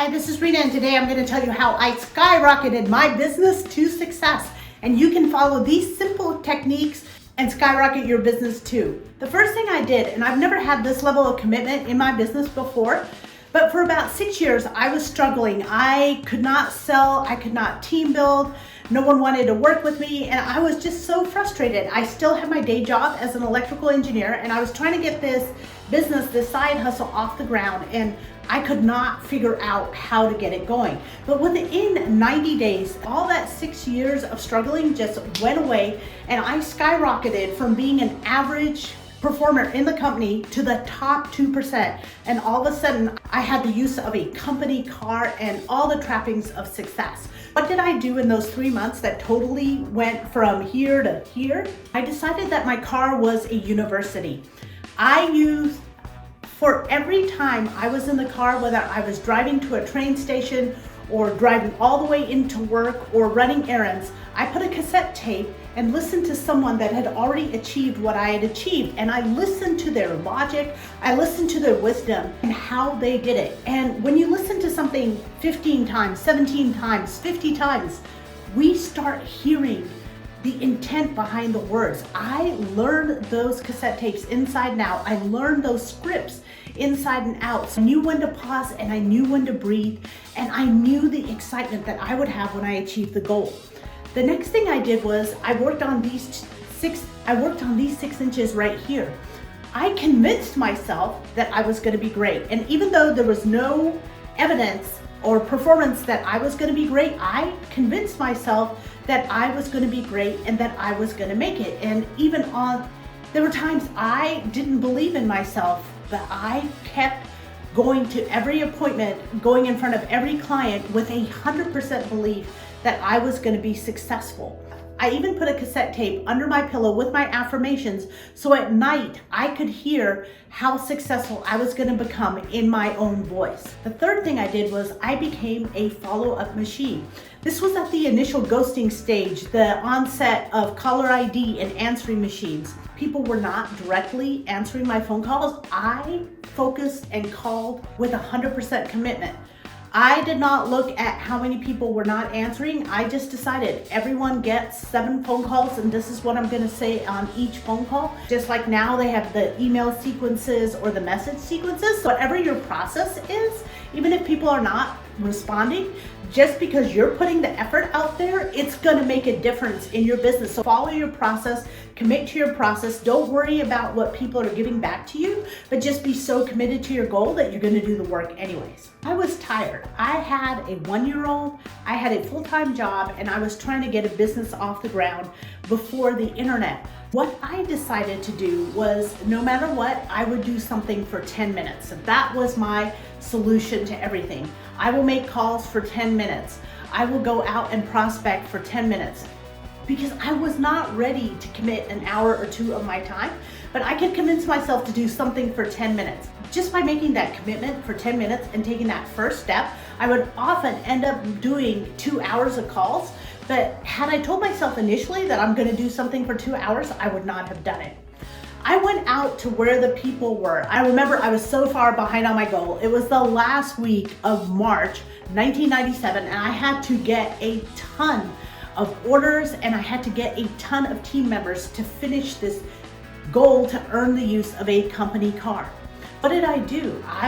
Hi, this is Rita, and today I'm going to tell you how I skyrocketed my business to success. And you can follow these simple techniques and skyrocket your business too. The first thing I did, and I've never had this level of commitment in my business before, but for about 6 years, I was struggling. I could not sell, I could not team build, no one wanted to work with me, and I was just so frustrated. I still had my day job as an electrical engineer, and I was trying to get this business, this side hustle off the ground, and I could not figure out how to get it going. But within 90 days, all that 6 years of struggling just went away, and I skyrocketed from being an average performer in the company to the top 2%. And all of a sudden, I had the use of a company car and all the trappings of success. What did I do in those 3 months that totally went from here to here? I decided that my car was a university. I used, for every time I was in the car, whether I was driving to a train station or driving all the way into work or running errands, I put a cassette tape and listened to someone that had already achieved what I had achieved. And I listened to their logic, I listened to their wisdom and how they did it. And when you listen to something 15 times, 17 times, 50 times, we start hearing the intent behind the words. I learned those cassette tapes inside and out. I learned those scripts inside and out. So I knew when to pause and I knew when to breathe, and I knew the excitement that I would have when I achieved the goal. The next thing I did was I worked on these 6 inches right here. I convinced myself that I was going to be great. And even though there was no evidence or performance that I was going to be great, I convinced myself that I was going to be great and that I was going to make it. And even there were times I didn't believe in myself, but I kept going to every appointment, going in front of every client with 100% belief that I was going to be successful. I even put a cassette tape under my pillow with my affirmations, so at night I could hear how successful I was going to become in my own voice. The third thing I did was I became a follow-up machine. This was at the initial ghosting stage, the onset of caller ID and answering machines. People were not directly answering my phone calls. I focused and called with 100% commitment. I did not look at how many people were not answering. I just decided everyone gets 7 phone calls, and this is what I'm going to say on each phone call. Just like now they have the email sequences or the message sequences. So whatever your process is, even if people are not responding, just because you're putting the effort out there, it's going to make a difference in your business. So follow your process, commit to your process. Don't worry about what people are giving back to you, but just be so committed to your goal that you're going to do the work anyways. I was tired. I had a 1-year-old, I had a full-time job, and I was trying to get a business off the ground before the internet. What I decided to do was, no matter what, I would do something for 10 minutes. That was my solution to everything. I will make calls for 10 minutes. I will go out and prospect for 10 minutes. Because I was not ready to commit an hour or 2 of my time, but I could convince myself to do something for 10 minutes. Just by making that commitment for 10 minutes and taking that first step, I would often end up doing 2 hours of calls. But had I told myself initially that I'm going to do something for 2 hours, I would not have done it. I went out to where the people were. I remember I was so far behind on my goal. It was the last week of March 1997, and I had to get a ton of orders and I had to get a ton of team members to finish this goal to earn the use of a company car. What did I do? I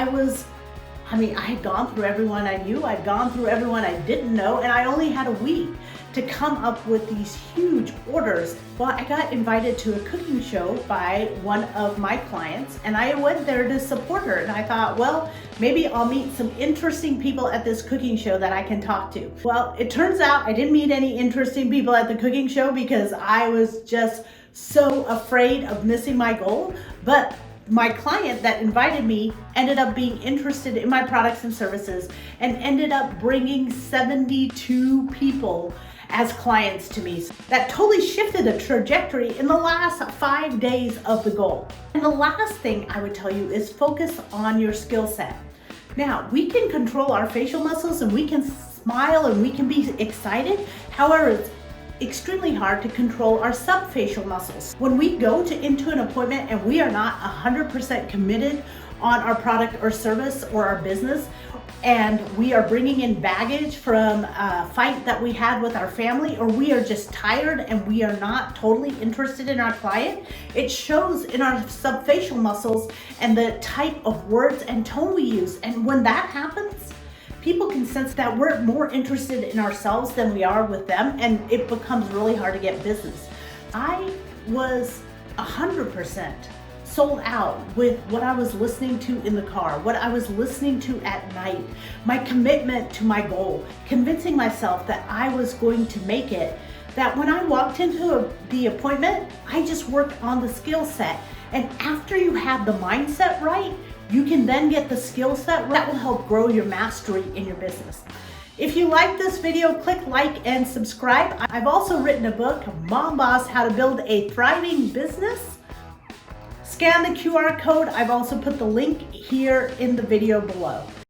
had gone through everyone I knew, I'd gone through everyone I didn't know, and I only had a week to come up with these huge orders. Well, I got invited to a cooking show by one of my clients, and I went there to support her, and I thought, well, maybe I'll meet some interesting people at this cooking show that I can talk to. Well, it turns out I didn't meet any interesting people at the cooking show because I was just so afraid of missing my goal, but my client that invited me ended up being interested in my products and services and ended up bringing 72 people as clients to me. That totally shifted the trajectory in the last 5 days of the goal. And the last thing I would tell you is focus on your skill set. Now, we can control our facial muscles and we can smile and we can be excited. However, it's extremely hard to control our subfacial muscles. When we go into an appointment and we are not 100% committed on our product or service or our business, and we are bringing in baggage from a fight that we had with our family, or we are just tired and we are not totally interested in our client, it shows in our subfacial muscles and the type of words and tone we use. And when that happens, people can sense that we're more interested in ourselves than we are with them, and it becomes really hard to get business. I was 100% sold out with what I was listening to in the car, what I was listening to at night, my commitment to my goal, convincing myself that I was going to make it, that when I walked into the appointment, I just worked on the skill set. And after you have the mindset right, you can then get the skill set that will help grow your mastery in your business. If you like this video, click like and subscribe. I've also written a book, Mom Boss, How to Build a Thriving Business. Scan the QR code. I've also put the link here in the video below.